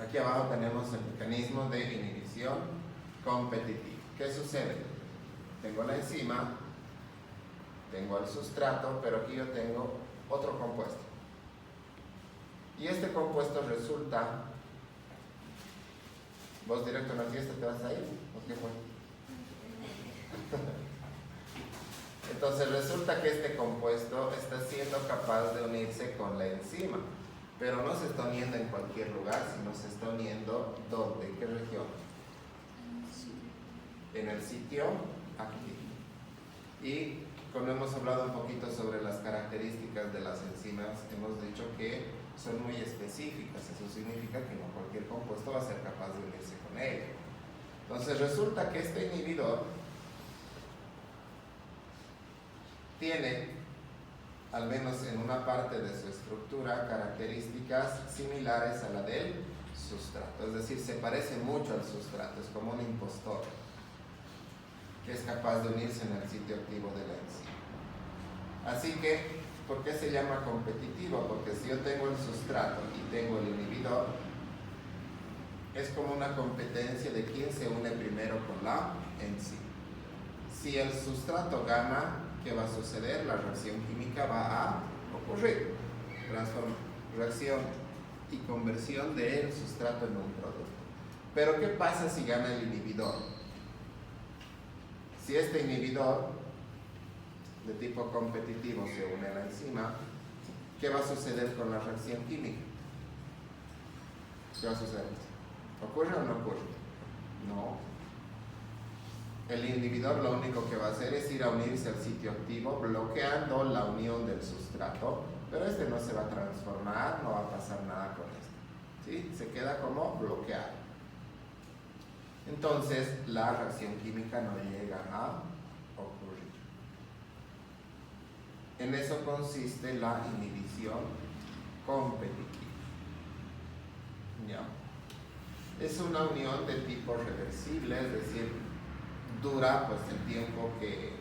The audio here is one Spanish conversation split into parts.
Aquí abajo tenemos el mecanismo de inhibición competitiva. ¿Qué sucede? Tengo la enzima, tengo el sustrato, pero aquí yo tengo otro compuesto. Y este compuesto resulta... ¿Vos directo en la fiesta te vas a ir? ¿O qué fue? Entonces resulta que este compuesto está siendo capaz de unirse con la enzima, pero no se está uniendo en cualquier lugar, sino se está uniendo ¿dónde? ¿En qué región? En el sitio aquí. Y cuando hemos hablado un poquito sobre las características de las enzimas, hemos dicho que son muy específicas. Eso significa que no cualquier compuesto va a ser capaz de unirse con ella. Entonces resulta que este inhibidor tiene, al menos en una parte de su estructura, características similares a la del sustrato. Es decir, se parece mucho al sustrato, es como un impostor que es capaz de unirse en el sitio activo de la enzima. Así que, ¿por qué se llama competitivo? Porque si yo tengo el sustrato y tengo el inhibidor, es como una competencia de quién se une primero con la enzima. Si el sustrato gana, ¿qué va a suceder? La reacción química va a ocurrir. Reacción y conversión del sustrato en un producto. Pero ¿qué pasa si gana el inhibidor? Si este inhibidor de tipo competitivo se une a la enzima, ¿qué va a suceder con la reacción química? ¿Qué va a suceder? ¿Ocurre o no ocurre? No. El inhibidor lo único que va a hacer es ir a unirse al sitio activo, bloqueando la unión del sustrato, pero este no se va a transformar, no va a pasar nada con esto, ¿sí? Se queda como bloqueado. Entonces, la reacción química no llega a ocurrir. En eso consiste la inhibición competitiva. ¿Ya? Es una unión de tipo reversible, es decir, dura pues el tiempo que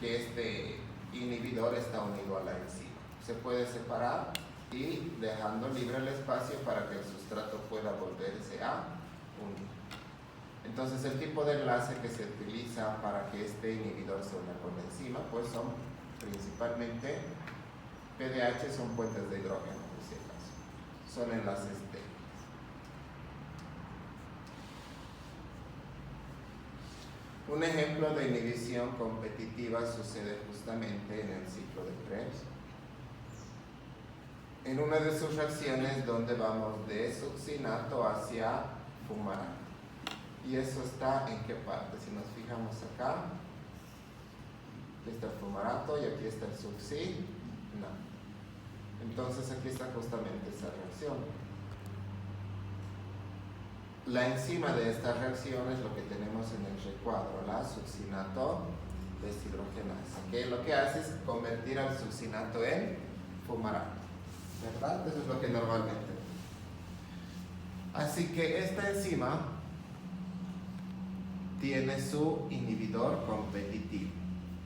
este inhibidor está unido a la enzima. Se puede separar y dejando libre el espacio para que el sustrato pueda volverse a unir. Entonces el tipo de enlace que se utiliza para que este inhibidor se una con la enzima pues son principalmente PDH, son puentes de hidrógeno, por si acaso. Son enlaces técnicos. Un ejemplo de inhibición competitiva sucede justamente en el ciclo de Krebs. En una de sus reacciones donde vamos de succinato hacia fumarato. ¿Y eso está en qué parte? Si nos fijamos acá, aquí está el fumarato y aquí está el succinato. Entonces aquí está justamente esa reacción. La enzima de esta reacción es lo que tenemos en el recuadro, la succinato deshidrogenasa, que lo que hace es convertir al succinato en fumarato, ¿verdad? Eso es lo que normalmente. Así que esta enzima tiene su inhibidor competitivo.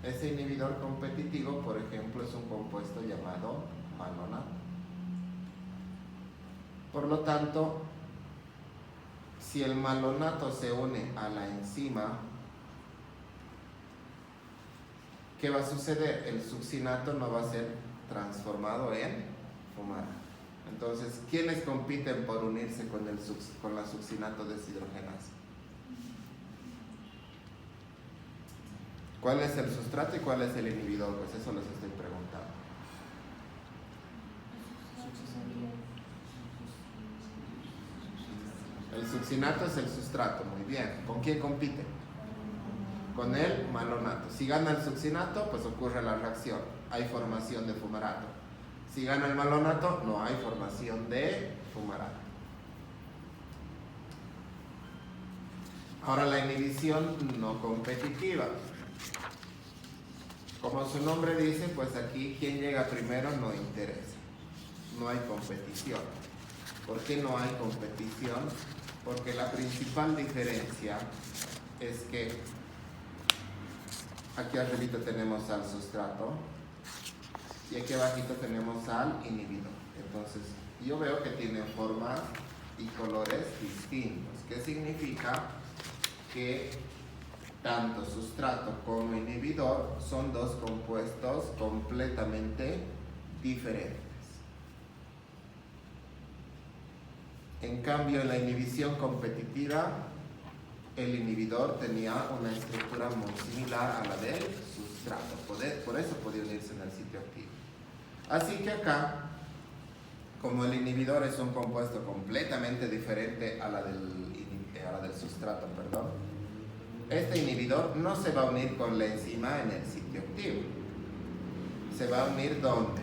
Ese inhibidor competitivo, por ejemplo, es un compuesto llamado malonato. Por lo tanto, si el malonato se une a la enzima, ¿qué va a suceder? El succinato no va a ser transformado en fumarato. Entonces, ¿quiénes compiten por unirse con la succinato deshidrogenasa? ¿Cuál es el sustrato y cuál es el inhibidor? Pues eso les estoy preguntando. El succinato es el sustrato, muy bien. ¿Con quién compite? Con el malonato. Si gana el succinato, pues ocurre la reacción. Hay formación de fumarato. Si gana el malonato, no hay formación de fumarato. Ahora la inhibición no competitiva. Como su nombre dice, pues aquí quien llega primero no interesa. No hay competición. ¿Por qué no hay competición? Porque la principal diferencia es que aquí arribita tenemos al sustrato y aquí abajito tenemos al inhibidor. Entonces, yo veo que tiene forma y colores distintos. ¿Qué significa? Que tanto sustrato como inhibidor son dos compuestos completamente diferentes. En cambio, en la inhibición competitiva, el inhibidor tenía una estructura muy similar a la del sustrato. Por eso podía unirse en el sitio activo. Así que acá, como el inhibidor es un compuesto completamente diferente a la del sustrato, este inhibidor no se va a unir con la enzima en el sitio activo. Se va a unir ¿dónde?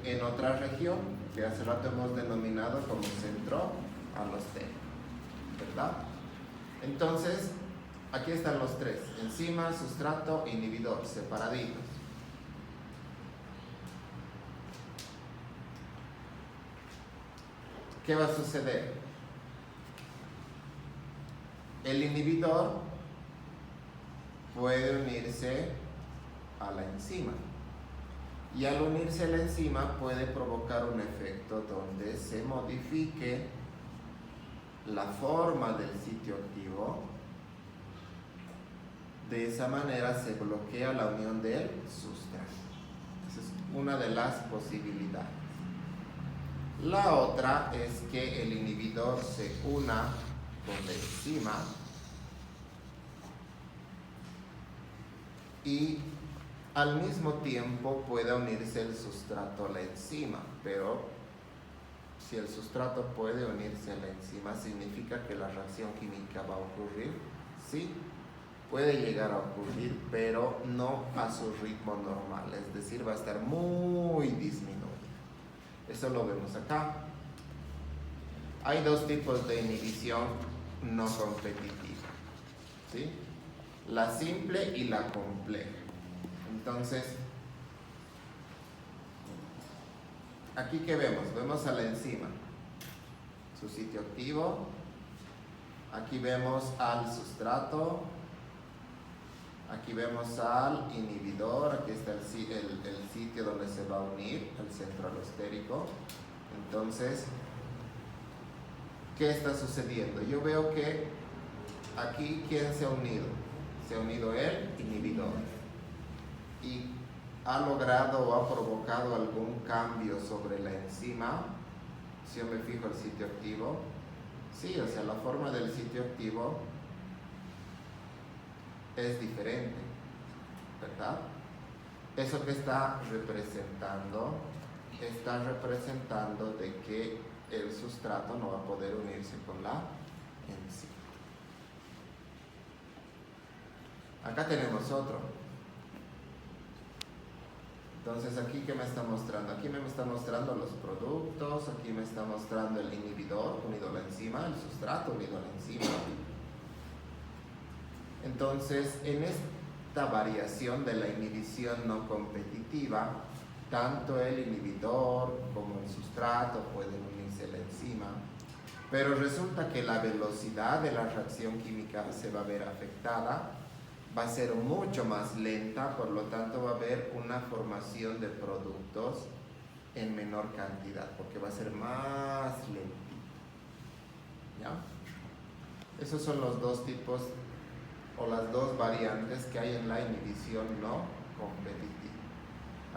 En otra región que hace rato hemos denominado como centro alostérico, ¿verdad? Entonces, aquí están los tres: enzima, sustrato, inhibidor, separaditos. ¿Qué va a suceder? El inhibidor puede unirse a la enzima, y al unirse a la enzima puede provocar un efecto donde se modifique la forma del sitio activo. De esa manera se bloquea la unión del sustrato. Esa es una de las posibilidades. La otra es que el inhibidor se una con la enzima y al mismo tiempo pueda unirse el sustrato a la enzima, pero si el sustrato puede unirse a la enzima, ¿significa que la reacción química va a ocurrir? Sí, puede llegar a ocurrir, pero no a su ritmo normal, es decir, va a estar muy disminuido. Eso lo vemos acá. Hay dos tipos de inhibición no competitiva, ¿sí? La simple y la compleja. Entonces, aquí ¿qué vemos? Vemos a la enzima, su sitio activo. Aquí vemos al sustrato. Aquí vemos al inhibidor. Aquí está el sitio donde se va a unir, el centro alostérico. Entonces, ¿qué está sucediendo? Yo veo que aquí, ¿quién se ha unido? Se ha unido el inhibidor. Y ha logrado o ha provocado algún cambio sobre la enzima. Si yo me fijo el sitio activo, sí, o sea, la forma del sitio activo es diferente, ¿verdad? Eso que está representando de que el sustrato no va a poder unirse con la enzima. Acá tenemos otro. Entonces, ¿aquí qué me está mostrando? Aquí me está mostrando los productos, aquí me está mostrando el inhibidor unido a la enzima, el sustrato unido a la enzima. Entonces, en esta variación de la inhibición no competitiva, tanto el inhibidor como el sustrato pueden unirse a la enzima, pero resulta que la velocidad de la reacción química se va a ver afectada. Va a ser mucho más lenta, por lo tanto va a haber una formación de productos en menor cantidad, porque va a ser más lentito. ¿Ya? Esos son los dos tipos o las dos variantes que hay en la inhibición no competitiva.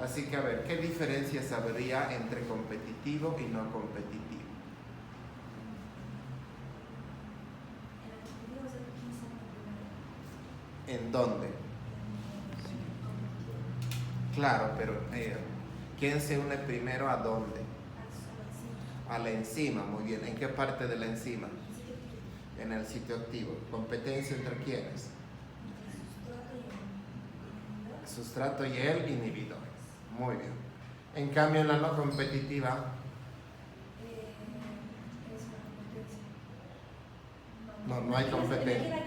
Así que a ver, ¿qué diferencias habría entre competitivo y no competitivo? ¿En dónde? Claro, pero ¿quién se une primero a dónde? A la enzima, muy bien. ¿En qué parte de la enzima? En el sitio activo. ¿Competencia entre quiénes? El sustrato y el inhibidor. Muy bien. En cambio, en la no competitiva, no hay competencia.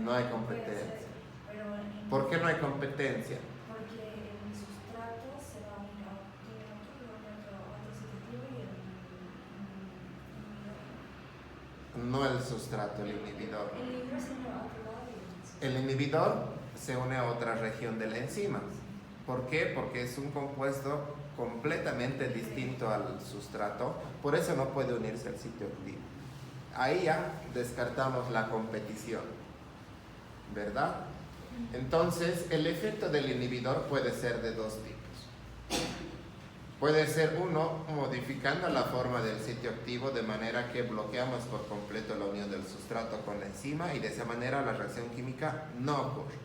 No hay competencia. ¿Por qué no hay competencia? Porque el sustrato se va a unir a otro sitio y No el sustrato, el inhibidor. el inhibidor se une a otro lado. El inhibidor se une a otra región de la enzima. ¿Por qué? Porque es un compuesto completamente distinto al sustrato, por eso no puede unirse al sitio activo. Ahí ya descartamos la competición, ¿verdad? Entonces, el efecto del inhibidor puede ser de dos tipos. Puede ser uno, modificando la forma del sitio activo de manera que bloqueamos por completo la unión del sustrato con la enzima y de esa manera la reacción química no ocurre.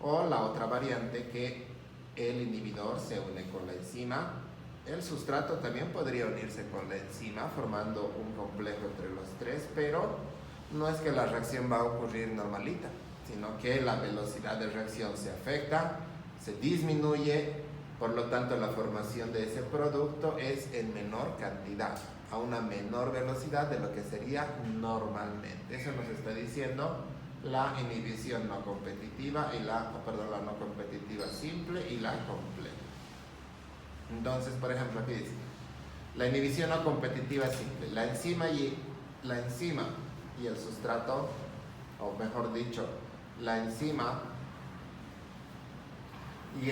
O la otra variante, que el inhibidor se une con la enzima. El sustrato también podría unirse con la enzima formando un complejo entre los tres, pero no es que la reacción va a ocurrir normalita, sino que la velocidad de reacción se afecta, se disminuye, por lo tanto la formación de ese producto es en menor cantidad, a una menor velocidad de lo que sería normalmente. Eso nos está diciendo la inhibición no competitiva y la no competitiva simple y la compleja. Entonces, por ejemplo, aquí dice la inhibición no competitiva simple, la enzima y el sustrato, o mejor dicho, la enzima y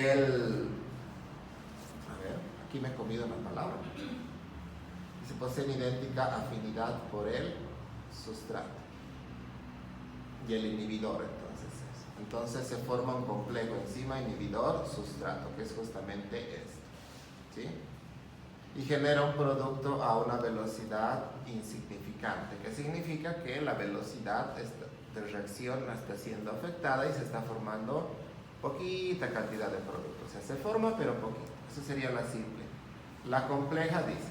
aquí me he comido una palabra. Dice, poseen idéntica afinidad por el sustrato y el inhibidor, entonces se forma un complejo enzima, inhibidor, sustrato, que es justamente esto, ¿sí? Y genera un producto a una velocidad insignificante, que significa que la velocidad de reacción no está siendo afectada y se está formando poquita cantidad de producto, o sea, se forma pero poquito. Eso sería la simple. La compleja dice,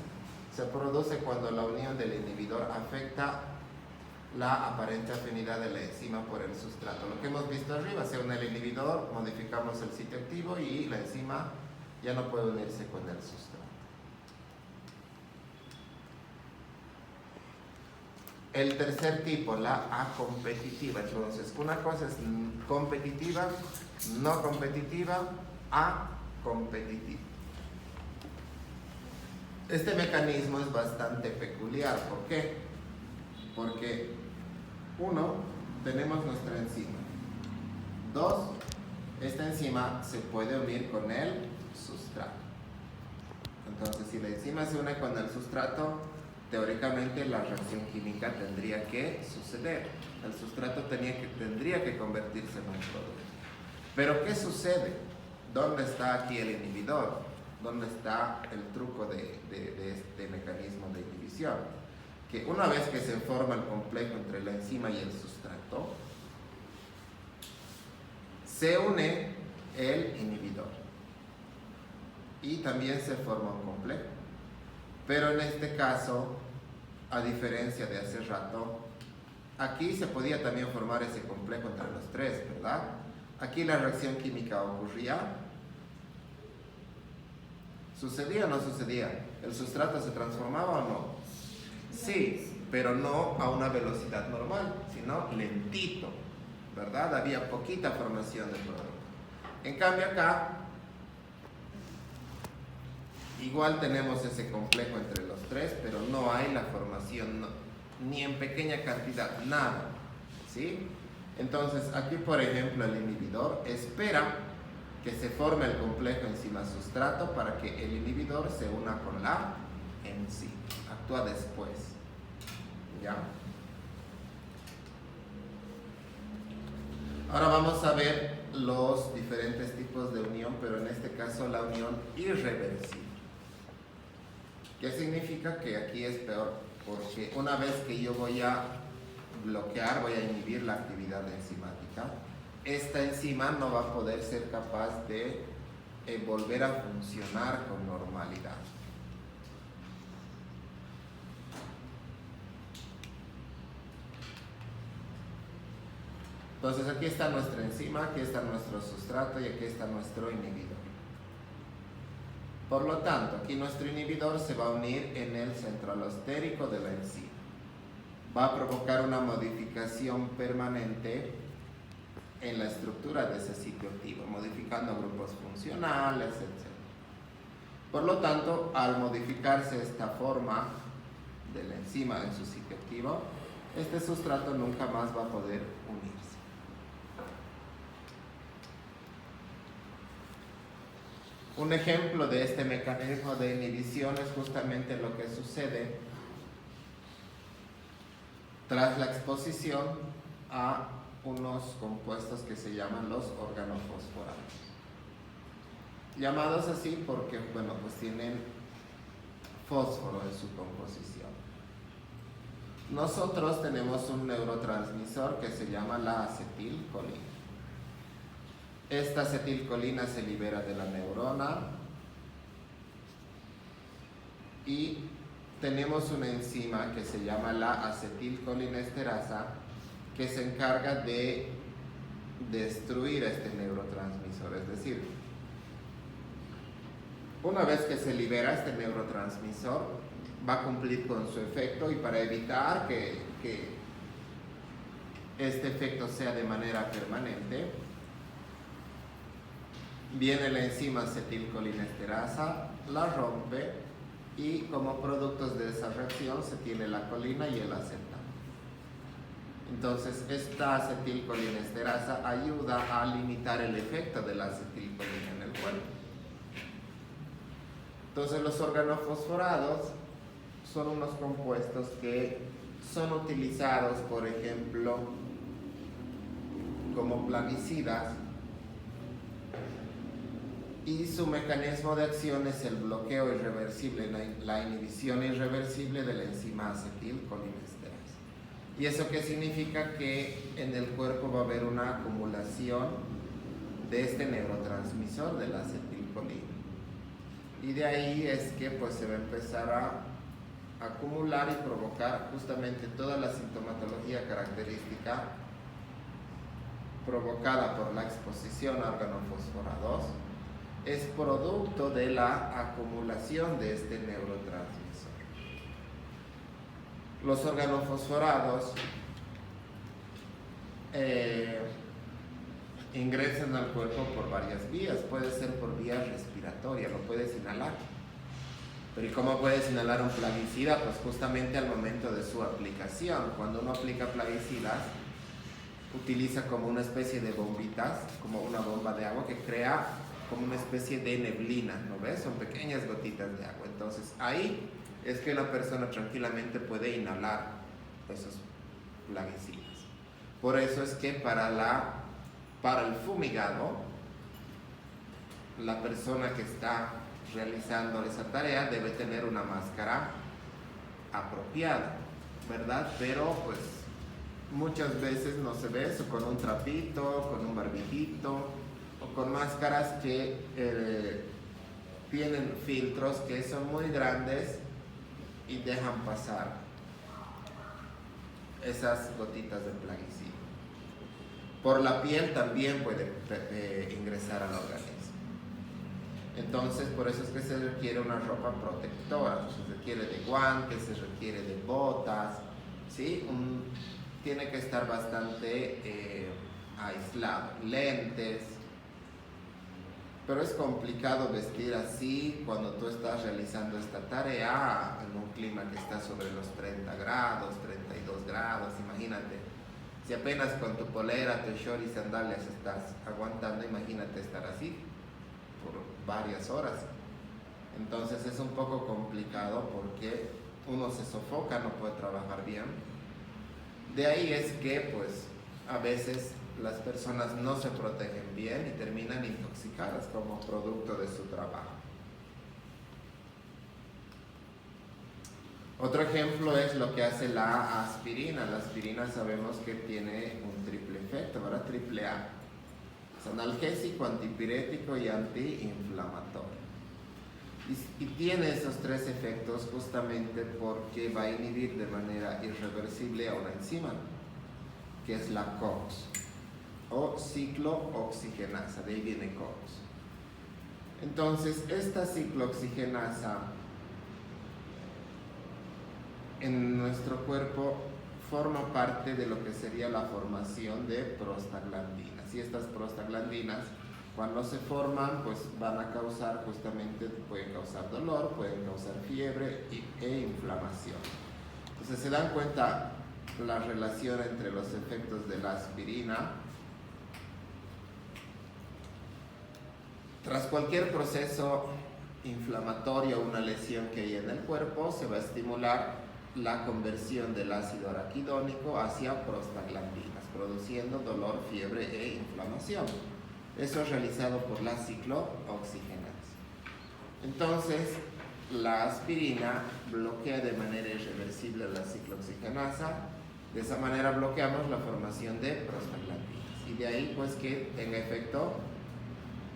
se produce cuando la unión del inhibidor afecta la aparente afinidad de la enzima por el sustrato. Lo que hemos visto arriba, se une el inhibidor, modificamos el sitio activo y la enzima ya no puede unirse con el sustrato. El tercer tipo, la acompetitiva. Entonces, una cosa es competitiva, no competitiva, acompetitiva. Este mecanismo es bastante peculiar. ¿Por qué? Porque, uno, tenemos nuestra enzima. Dos, esta enzima se puede unir con el sustrato. Entonces, si la enzima se une con el sustrato, teóricamente la reacción química tendría que suceder. El sustrato tendría que convertirse en un producto. Pero ¿qué sucede? ¿Dónde está aquí el inhibidor? ¿Dónde está el truco de este mecanismo de inhibición? Que una vez que se forma el complejo entre la enzima y el sustrato, se une el inhibidor y también se forma un complejo. Pero en este caso, a diferencia de hace rato, aquí se podía también formar ese complejo entre los tres, ¿verdad? Aquí la reacción química ocurría. ¿Sucedía o no sucedía? ¿El sustrato se transformaba o no? Sí, pero no a una velocidad normal, sino lentito, ¿verdad? Había poquita formación de producto. En cambio acá, igual tenemos ese complejo entre los tres, pero no hay la formación, ni en pequeña cantidad, nada, ¿sí? Entonces, aquí, por ejemplo, el inhibidor espera que se forme el complejo enzima-sustrato para que el inhibidor se una con la enzima. Actúa después, ¿ya? Ahora vamos a ver los diferentes tipos de unión, pero en este caso la unión irreversible. ¿Qué significa? Que aquí es peor, porque una vez que yo voy a bloquear, voy a inhibir la actividad enzimática, esta enzima no va a poder ser capaz de volver a funcionar con normalidad. Entonces aquí está nuestra enzima, aquí está nuestro sustrato y aquí está nuestro inhibidor. Por lo tanto, aquí nuestro inhibidor se va a unir en el centralostérico de la enzima. Va a provocar una modificación permanente en la estructura de ese sitio activo, modificando grupos funcionales, etc. Por lo tanto, al modificarse esta forma de la enzima en su sitio activo, este sustrato nunca más va a poder unirse. Un ejemplo de este mecanismo de inhibición es justamente lo que sucede tras la exposición a unos compuestos que se llaman los organofosforados. Llamados así porque, bueno, pues tienen fósforo en su composición. Nosotros tenemos un neurotransmisor que se llama la acetilcolina. Esta acetilcolina se libera de la neurona y tenemos una enzima que se llama la acetilcolinesterasa que se encarga de destruir este neurotransmisor. Es decir, una vez que se libera este neurotransmisor, va a cumplir con su efecto, y para evitar que este efecto sea de manera permanente, viene la enzima acetilcolinesterasa, la rompe, y como productos de esa reacción se tiene la colina y el acetano. Entonces, esta acetilcolinesterasa ayuda a limitar el efecto de la acetilcolina en el cuerpo. Entonces, los organofosforados son unos compuestos que son utilizados, por ejemplo, como plaguicidas, y su mecanismo de acción es el bloqueo irreversible, la inhibición irreversible de la enzima acetilcolinesterasa. ¿Y eso qué significa? Que en el cuerpo va a haber una acumulación de este neurotransmisor de la acetilcolina. Y de ahí es que pues se va a empezar a acumular y provocar justamente toda la sintomatología característica provocada por la exposición a organofosforados. Es producto de la acumulación de este neurotransmisor. Los organofosforados ingresan al cuerpo por varias vías. Puede ser por vía respiratoria, lo puedes inhalar. Pero ¿y cómo puedes inhalar un plaguicida? Pues justamente al momento de su aplicación. Cuando uno aplica plaguicidas, utiliza como una especie de bombitas, como una bomba de agua que crea como una especie de neblina, ¿no ves? Son pequeñas gotitas de agua. Entonces ahí es que una persona tranquilamente puede inhalar esos plaguicidas. Por eso es que para el fumigado, la persona que está realizando esa tarea debe tener una máscara apropiada, ¿verdad? Pero pues muchas veces no se ve eso, con un trapito, con un barbijito, o con máscaras que tienen filtros que son muy grandes y dejan pasar esas gotitas de plaguicida. Por la piel también puede ingresar al organismo. Entonces, por eso es que se requiere una ropa protectora, se requiere de guantes, se requiere de botas, ¿sí? Tiene que estar bastante aislado, lentes. Pero es complicado vestir así cuando tú estás realizando esta tarea en un clima que está sobre los 30 grados, 32 grados, imagínate. Si apenas con tu polera, tu short y sandalias estás aguantando, imagínate estar así por varias horas. Entonces es un poco complicado porque uno se sofoca, no puede trabajar bien. De ahí es que pues a veces las personas no se protegen bien y terminan intoxicadas como producto de su trabajo. Otro ejemplo es lo que hace la aspirina. La aspirina sabemos que tiene un triple efecto, ¿verdad? Triple A. Es analgésico, antipirético y antiinflamatorio. Y tiene esos tres efectos justamente porque va a inhibir de manera irreversible a una enzima, que es la COX, o ciclooxigenasa, de ahí viene COX. Entonces, esta ciclooxigenasa en nuestro cuerpo forma parte de lo que sería la formación de prostaglandinas. Y estas prostaglandinas, cuando se forman, pues van a causar justamente, pueden causar dolor, pueden causar fiebre e inflamación. Entonces, se dan cuenta la relación entre los efectos de la aspirina Tras cualquier proceso inflamatorio o una lesión que hay en el cuerpo, se va a estimular la conversión del ácido araquidónico hacia prostaglandinas, produciendo dolor, fiebre e inflamación. Eso es realizado por la ciclooxigenasa. Entonces, la aspirina bloquea de manera irreversible la ciclooxigenasa. De esa manera bloqueamos la formación de prostaglandinas. Y de ahí pues que tenga efecto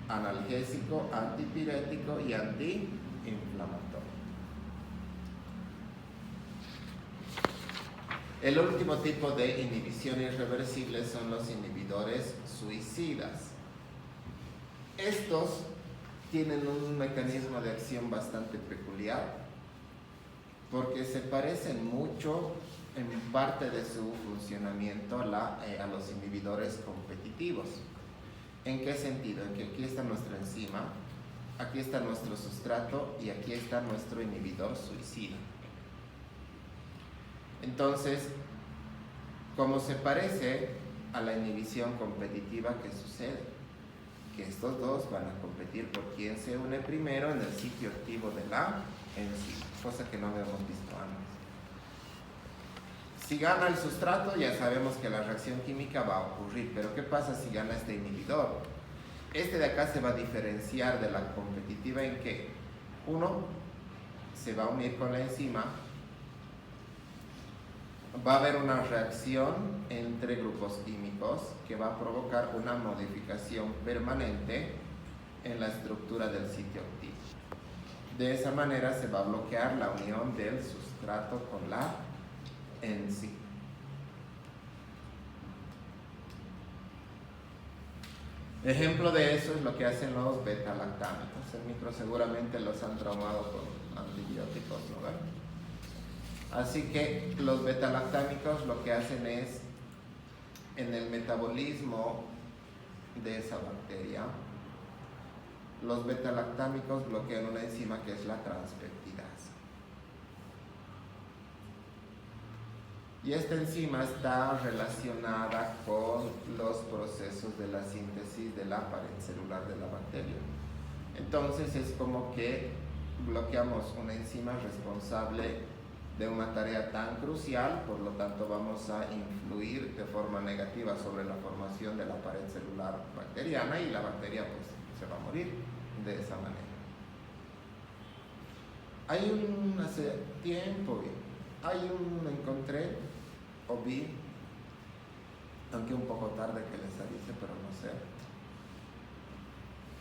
analgésico, antipirético y antiinflamatorio. El último tipo de inhibición irreversible son los inhibidores suicidas. Estos tienen un mecanismo de acción bastante peculiar porque se parecen mucho en parte de su funcionamiento a los inhibidores competitivos. ¿En qué sentido? En que aquí está nuestra enzima, aquí está nuestro sustrato y aquí está nuestro inhibidor suicida. Entonces, ¿cómo se parece a la inhibición competitiva que sucede? Que estos dos van a competir por quién se une primero en el sitio activo de la enzima, cosa que no habíamos visto antes. Si gana el sustrato, ya sabemos que la reacción química va a ocurrir, pero ¿qué pasa si gana este inhibidor? Este de acá se va a diferenciar de la competitiva en que uno se va a unir con la enzima, va a haber una reacción entre grupos químicos que va a provocar una modificación permanente en la estructura del sitio activo. De esa manera se va a bloquear la unión del sustrato con la enzima. Ejemplo de eso es lo que hacen los beta-lactámicos. En micro seguramente los han traumado con antibióticos, ¿no ven? Así que los beta-lactámicos lo que hacen es, en el metabolismo de esa bacteria, los beta-lactámicos bloquean una enzima que es la transpeptidasa. Y esta enzima está relacionada con los procesos de la síntesis de la pared celular de la bacteria. Entonces es como que bloqueamos una enzima responsable de una tarea tan crucial, por lo tanto vamos a influir de forma negativa sobre la formación de la pared celular bacteriana y la bacteria pues se va a morir de esa manera. Hace tiempo encontré o vi, aunque un poco tarde que les avise, pero no sé.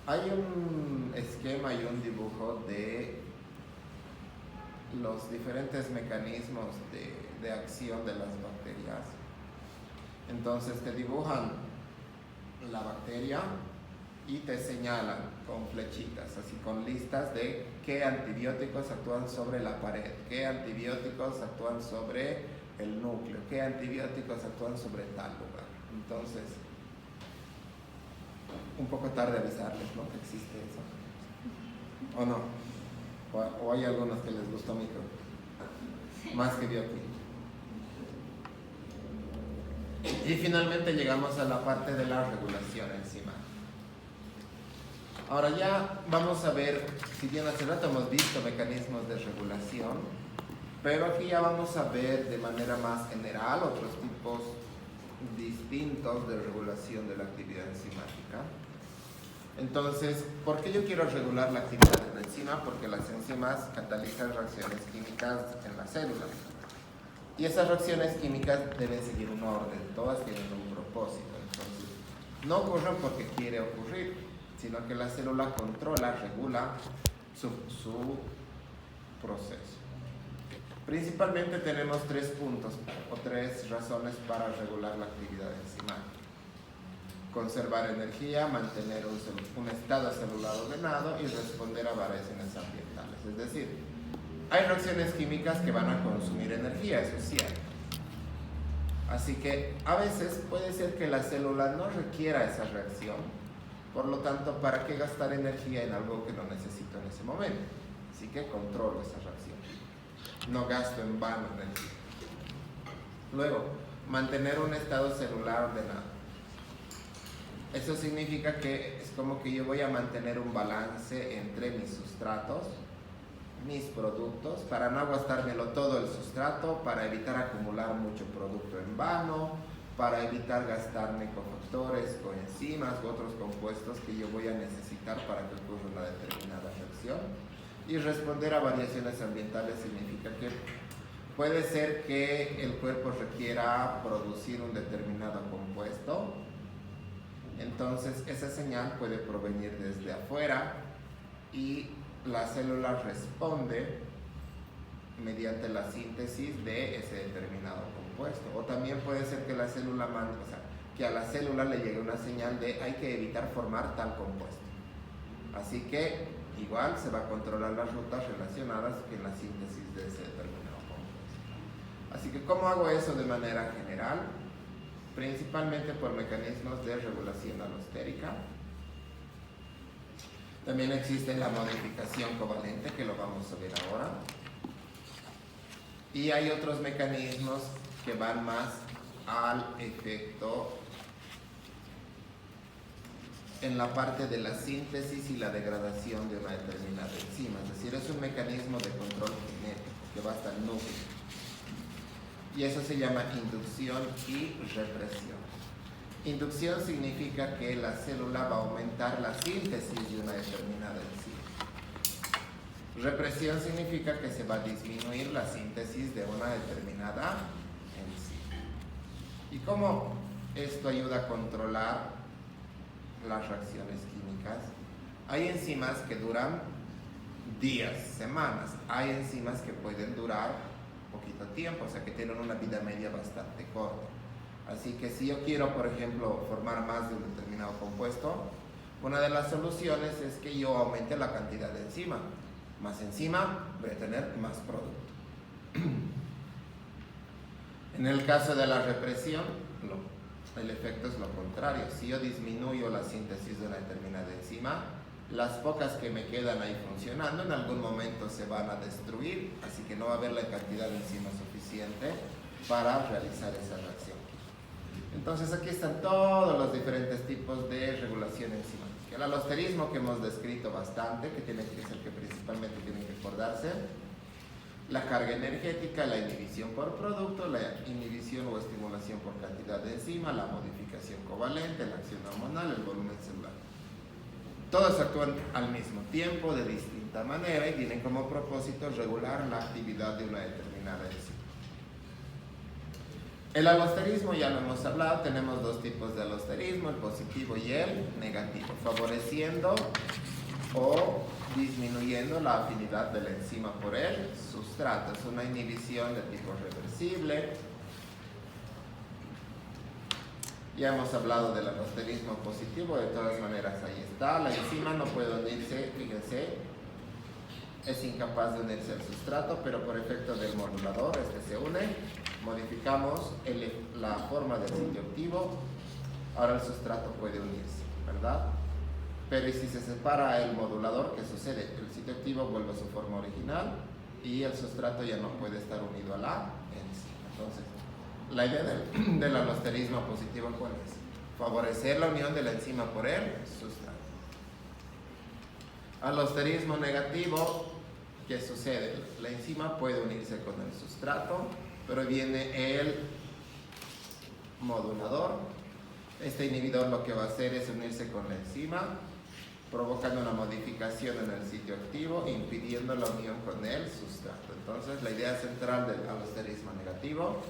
Hay un esquema y un dibujo de los diferentes mecanismos de acción de las bacterias. Entonces te dibujan la bacteria y te señalan con flechitas, así con listas de qué antibióticos actúan sobre la pared, qué antibióticos actúan sobre el núcleo, qué antibióticos actúan sobre tal lugar. Entonces, un poco tarde avisarles, ¿no?, que existe eso. ¿O no? ¿O hay algunos que les gustó micro? Más que biopia. Y finalmente llegamos a la parte de la regulación enzimática. Ahora ya vamos a ver, si bien hace rato hemos visto mecanismos de regulación, pero aquí ya vamos a ver de manera más general otros tipos distintos de regulación de la actividad enzimática. Entonces, ¿por qué yo quiero regular la actividad de la enzima? Porque las enzimas catalizan reacciones químicas en las células. Y esas reacciones químicas deben seguir un orden, todas tienen un propósito. Entonces, no ocurren porque quiere ocurrir, sino que la célula controla, regula su proceso. Principalmente tenemos 3 puntos o 3 razones para regular la actividad enzimática. Conservar energía, mantener un estado celular ordenado y responder a variaciones ambientales. Es decir, hay reacciones químicas que van a consumir energía, eso es cierto. Así que a veces puede ser que la célula no requiera esa reacción, por lo tanto, ¿para qué gastar energía en algo que no necesito en ese momento? Así que controlo esa reacción. No gasto en vano energía. Luego, mantener un estado celular ordenado. Eso significa que es como que yo voy a mantener un balance entre mis sustratos, mis productos, para no gastármelo todo el sustrato, para evitar acumular mucho producto en vano, para evitar gastarme cofactores, coenzimas u otros compuestos que yo voy a necesitar para que ocurra una determinada reacción. Y responder a variaciones ambientales significa que puede ser que el cuerpo requiera producir un determinado compuesto. Entonces esa señal puede provenir desde afuera y la célula responde mediante la síntesis de ese determinado compuesto. O también puede ser que la célula que a la célula le llegue una señal de hay que evitar formar tal compuesto. Así que igual se va a controlar las rutas relacionadas con la síntesis de ese determinado compuesto. Así que ¿cómo hago eso de manera general? Principalmente por mecanismos de regulación alostérica. También existe la modificación covalente, que lo vamos a ver ahora. Y hay otros mecanismos que van más al efecto en la parte de la síntesis y la degradación de una determinada enzima. Es decir, es un mecanismo de control genético que va hasta el núcleo. Y eso se llama inducción y represión. Inducción significa que la célula va a aumentar la síntesis de una determinada enzima. Represión significa que se va a disminuir la síntesis de una determinada enzima. ¿Y cómo esto ayuda a controlar las reacciones químicas? Hay enzimas que duran días, semanas. Hay enzimas que pueden durar poquito tiempo, o sea que tienen una vida media bastante corta. Así que si yo quiero, por ejemplo, formar más de un determinado compuesto, una de las soluciones es que yo aumente la cantidad de enzima. Más enzima, voy a tener más producto. En el caso de la represión, el efecto es lo contrario. Si yo disminuyo la síntesis de una determinada enzima, las pocas que me quedan ahí funcionando en algún momento se van a destruir, así que no va a haber la cantidad de enzima suficiente para realizar esa reacción. Entonces aquí están todos los diferentes tipos de regulación enzimática. El alosterismo, que hemos descrito bastante, que es el que principalmente tienen que acordarse. La carga energética, la inhibición por producto, la inhibición o estimulación por cantidad de enzima, la modificación covalente, la acción hormonal, el volumen celular. Todos actúan al mismo tiempo, de distinta manera, y tienen como propósito regular la actividad de una determinada enzima. El alosterismo ya lo hemos hablado, tenemos dos tipos de alosterismo, el positivo y el negativo, favoreciendo o disminuyendo la afinidad de la enzima por el sustrato. Es una inhibición de tipo reversible. Ya hemos hablado del alosterismo positivo, de todas maneras ahí está. La enzima no puede unirse, fíjense, es incapaz de unirse al sustrato, pero por efecto del modulador, este se une. Modificamos la forma del sitio activo, ahora el sustrato puede unirse, ¿verdad? Pero ¿y si se separa el modulador? ¿Qué sucede? El sitio activo vuelve a su forma original y el sustrato ya no puede estar unido a la enzima. Entonces, la idea del alosterismo positivo, ¿cuál es? Favorecer la unión de la enzima por el sustrato. Alosterismo negativo, ¿qué sucede? La enzima puede unirse con el sustrato, pero viene el modulador. Este inhibidor lo que va a hacer es unirse con la enzima, provocando una modificación en el sitio activo, impidiendo la unión con el sustrato. Entonces, la idea central del alosterismo negativo: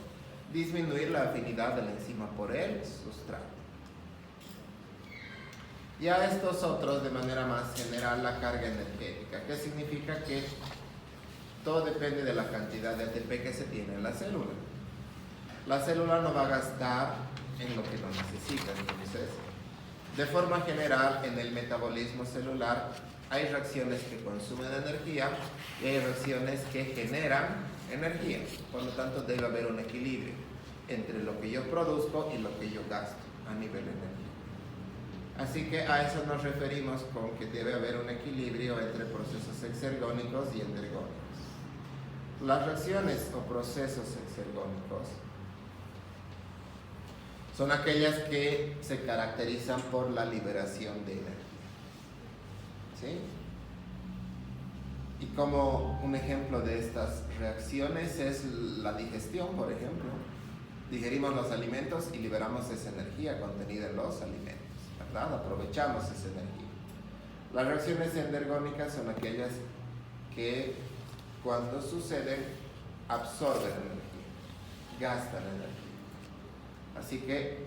disminuir la afinidad de la enzima por el sustrato. Ya estos otros, de manera más general, la carga energética, que significa que todo depende de la cantidad de ATP que se tiene en la célula. La célula no va a gastar en lo que no necesita. Entonces, de forma general, en el metabolismo celular hay reacciones que consumen energía y hay reacciones que generan energía. Por lo tanto, debe haber un equilibrio entre lo que yo produzco y lo que yo gasto a nivel energético. Así que a eso nos referimos con que debe haber un equilibrio entre procesos exergónicos y endergónicos. Las reacciones o procesos exergónicos son aquellas que se caracterizan por la liberación de energía. ¿Sí? Y como un ejemplo de estas reacciones es la digestión, por ejemplo. Digerimos los alimentos y liberamos esa energía contenida en los alimentos, ¿verdad? Aprovechamos esa energía. Las reacciones endergónicas son aquellas que cuando suceden absorben energía, gastan energía. Así que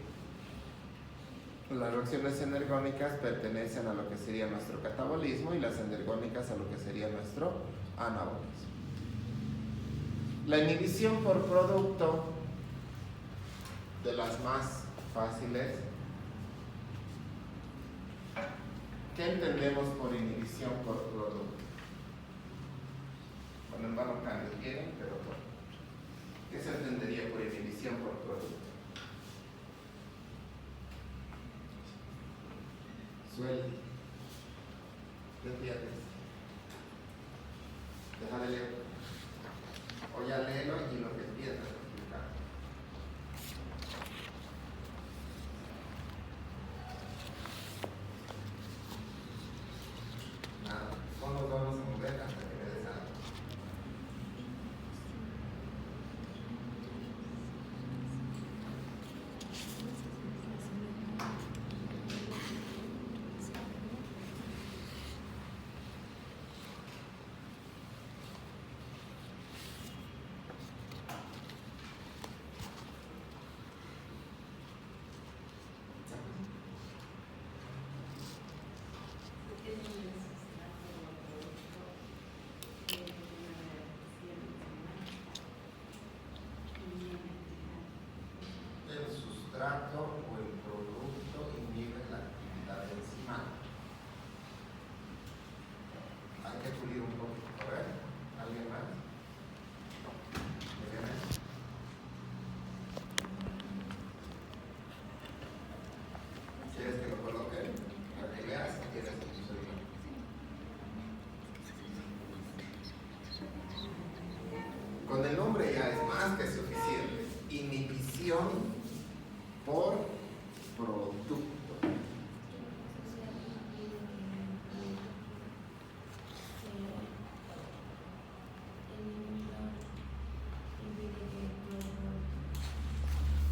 las reacciones energónicas pertenecen a lo que sería nuestro catabolismo y las endergónicas a lo que sería nuestro anabolismo. La inhibición por producto, de las más fáciles. ¿Qué entendemos por inhibición por producto? Bueno, en vano cambio quieren, pero bueno. ¿Qué se entendería por inhibición por producto? Suelti. ¿Qué entiendes? Deja de leer. O ya léelo y lo que entiendas. No nos vamos a mover hasta que me des algo. O el producto inhibe la actividad enzimal. Hay que pulir un poquito, a ver, ¿alguien más? ¿Quieres que lo coloque? Para que veas, ¿quieres que yo soy? Con el nombre ya es más que suficiente. Inhibición por producto.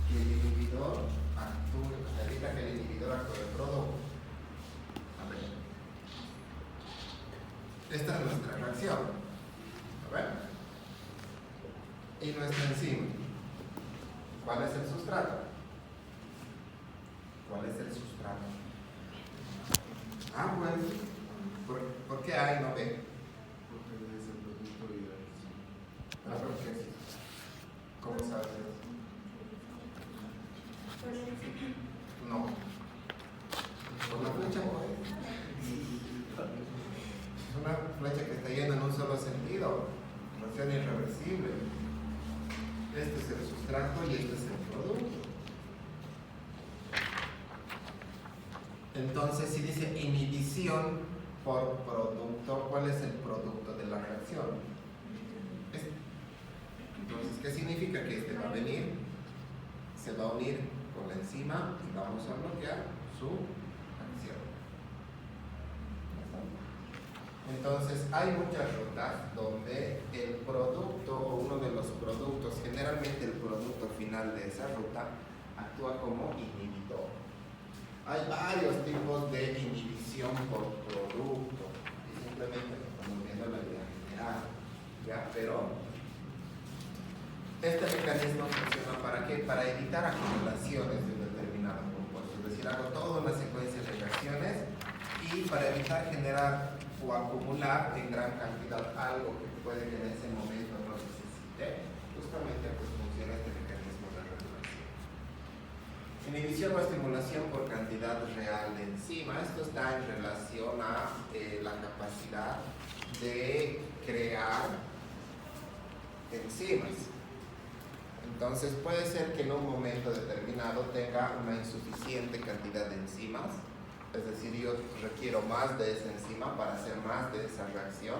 Y el inhibidor actúa, evita que el inhibidor actúe el producto. A ver. Esta es nuestra reacción. A ver. Y nuestra enzima. ¿Cuál es el sustrato? ¿Cuál es el sustrato? Ah, bueno. ¿Por qué A y no B? Porque es el producto y la enzima. ¿Pero por qué? ¿Cómo sabes eso? No. Por la flecha, pues. Es una flecha que está yendo en un solo sentido. Reacción irreversible. Este es el sustrato y este es el producto. Entonces, si dice inhibición por producto, ¿cuál es el producto de la reacción? Este. Entonces, ¿qué significa? Que este va a venir, se va a unir con la enzima y vamos a bloquear su acción. Entonces, hay muchas rutas donde el producto o uno de los productos, generalmente el producto final de esa ruta, actúa como inhibidor. Hay varios tipos de inhibición por producto y simplemente estamos viendo la idea general, ¿ya? Pero este mecanismo funciona ¿para qué? Para evitar acumulaciones de un determinado compuesto, es decir, hago toda una secuencia de reacciones y para evitar generar o acumular en gran cantidad algo que puede que en ese momento no necesite, justamente pues funciona este mecanismo de regulación. Inhibición o estimulación por cantidad real de enzima. Esto está en relación a la capacidad de crear enzimas. Entonces puede ser que en un momento determinado tenga una insuficiente cantidad de enzimas, es decir, yo requiero más de esa enzima para hacer más de esa reacción.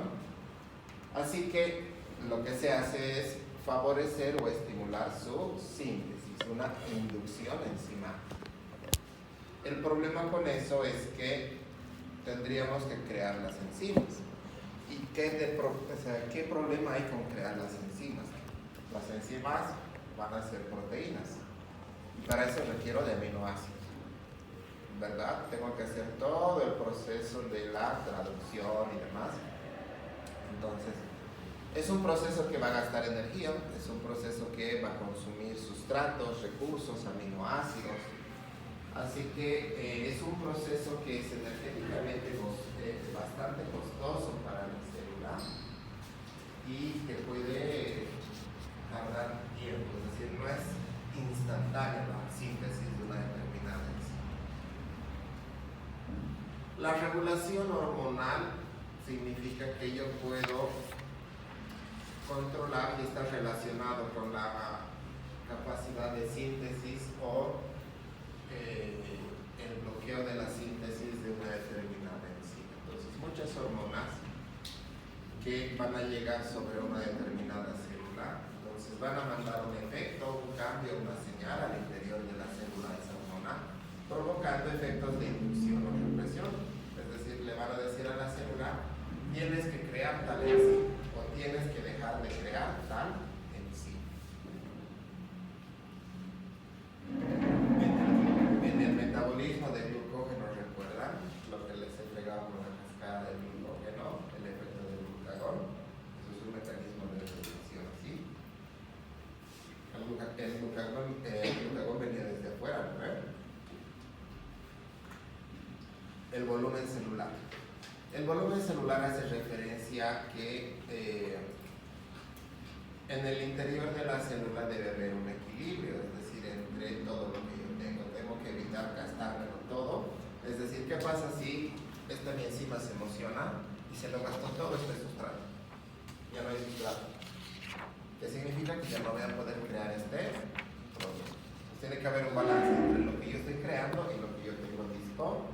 Así que lo que se hace es favorecer o estimular su síntesis. una inducción enzima. El problema con eso es que tendríamos que crear las enzimas. ¿Y qué problema hay con crear las enzimas? Las enzimas van a ser proteínas. Y para eso requiero de aminoácidos. ¿Verdad? Tengo que hacer todo el proceso de la traducción y demás. Entonces, es un proceso que va a gastar energía, es un proceso que va a consumir sustratos, recursos, aminoácidos. Así que es un proceso que es energéticamente bastante costoso para la célula y que puede tardar tiempo, es decir, no es instantánea la síntesis de una determinada enzima. La regulación hormonal significa que yo puedo controlar y está relacionado con la capacidad de síntesis o el bloqueo de la síntesis de una determinada enzima. Entonces, muchas hormonas que van a llegar sobre una determinada célula, entonces van a mandar un efecto, un cambio, una señal al interior de la célula de esa hormona, provocando efectos de inducción o represión. Es decir, le van a decir a la célula, tienes que crear tal enzima o tienes que dejar de crear tal enzima. En el metabolismo del glucógeno, ¿recuerdan lo que les entregaba con la cascada del glucógeno, el efecto del glucagón? Eso es un mecanismo de regulación, ¿sí? El glucagón venía desde afuera, ¿no? El volumen celular. El volumen celular hace referencia a que en el interior de la célula debe haber un equilibrio, es decir, entre todo lo que yo tengo. Tengo que evitar gastármelo todo. Es decir, ¿qué pasa si esta mi enzima se emociona y se lo gastó todo este sustrato? Ya no hay sustrato. ¿Qué significa? Que ya no voy a poder crear este producto. Tiene que haber un balance entre lo que yo estoy creando y lo que yo tengo listo.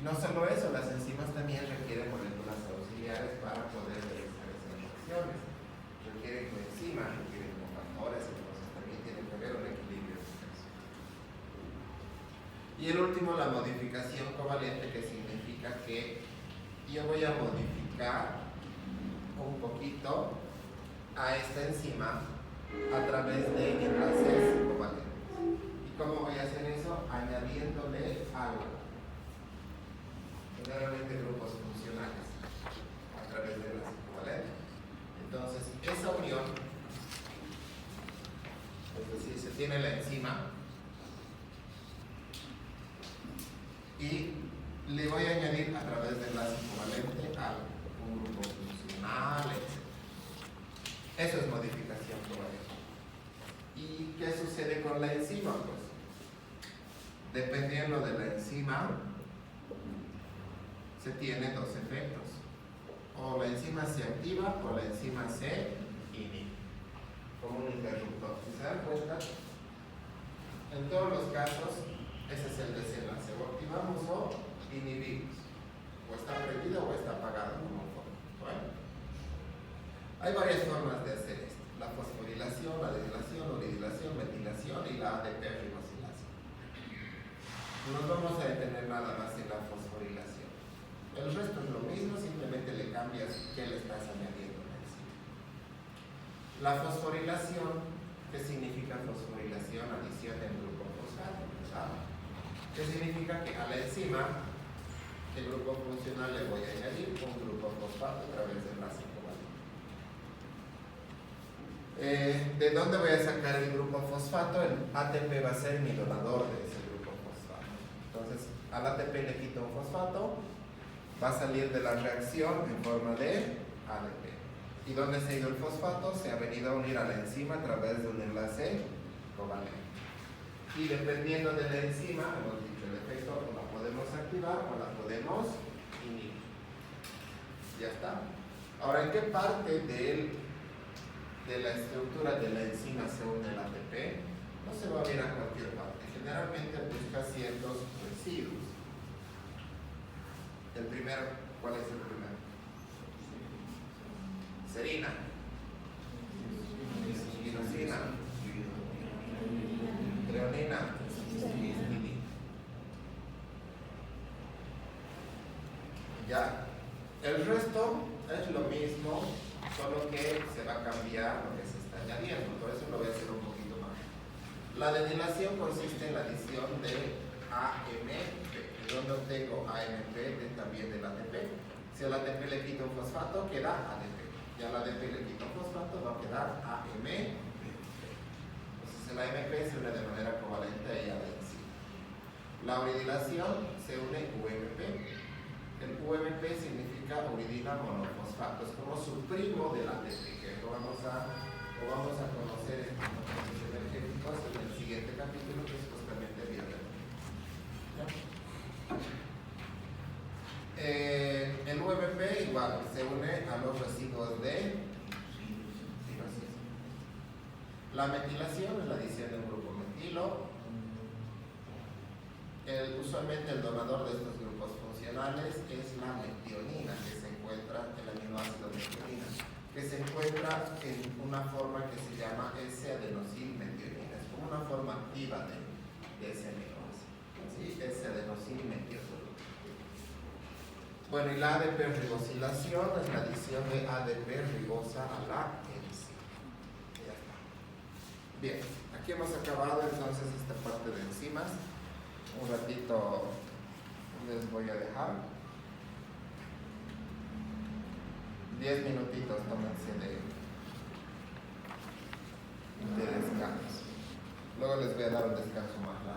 Y no solo eso, las enzimas también requieren moléculas auxiliares para poder realizar esas reacciones. Requieren coenzimas, requieren cofactores, entonces también tiene que haber un equilibrio. Y el último, la modificación covalente, que significa que yo voy a modificar un poquito a esta enzima a través de enlaces covalentes. ¿Y cómo voy a hacer eso? Añadiéndole algo. Generalmente grupos funcionales a través de enlaces covalentes. Entonces, esa unión, es decir, se tiene la enzima y le voy a añadir a través de enlace covalente a un grupo funcional, etc. Eso es modificación covalente. ¿Y qué sucede con la enzima? Pues, dependiendo de la enzima, se tienen dos efectos. O la enzima se activa o la enzima se inhibe, como un interruptor. Si se dan cuenta, en todos los casos, ese es el desenlace. O activamos o inhibimos. O está prendido o está apagado como forma. Bueno, hay varias formas de hacer esto. La fosforilación, la dilación, uridilación, metilación y la ADP ribosilación. No nos vamos a detener nada más en la fosforilación. El resto es lo mismo, simplemente le cambias qué le estás añadiendo encima. La fosforilación, ¿qué significa fosforilación? Adición del grupo fosfato, ¿verdad? ¿Qué significa? Que a la enzima, el grupo funcional, le voy a añadir un grupo fosfato a través del enlace covalente. ¿De dónde voy a sacar el grupo fosfato? El ATP va a ser mi donador de ese grupo fosfato. Entonces, al ATP le quito un fosfato, va a salir de la reacción en forma de ADP. ¿Y dónde se ha ido el fosfato? Se ha venido a unir a la enzima a través de un enlace covalente. Y dependiendo de la enzima, hemos dicho el efecto, la podemos activar o la podemos inhibir. Ya está. Ahora, ¿en qué parte de la estructura de la enzima se une el ATP? No se va a ver a cualquier parte. Generalmente busca ciertos residuos. El primero, ¿cuál es el primero? Serina, inosina, histidina. Ya, el resto es lo mismo, solo que se va a cambiar lo que se está añadiendo, por eso lo voy a hacer un poquito más. La detilación consiste en la adición de AMP, donde obtengo AMP también del ATP. Si al ATP le quito un fosfato, queda ADP. Y al ADP le quito un fosfato, va a quedar AMP. Entonces el AMP se une de manera covalente a la enzima. La uridilación se une UMP. El UMP significa uridina monofosfato, es como su primo del ATP, que lo vamos a conocer en los procesos energéticos en el siguiente capítulo, que es justamente bioenergía. El UMP igual se une a los residuos de cirrosis. La metilación es la adición de un grupo metilo. Usualmente el donador de estos grupos funcionales es la metionina, que se encuentra, el aminoácido metionina, que se encuentra en una forma que se llama S-adenosilmetionina. Es como una forma activa de ese aminoácido. ¿Sí? S-adenosilmetionina. Bueno, y la ADP ribosilación es la adición de ADP ribosa a la enzima. Ya está. Bien, aquí hemos acabado entonces esta parte de enzimas. Un ratito les voy a dejar. 10 minutitos, tómense de descanso. Luego les voy a dar un descanso más largo.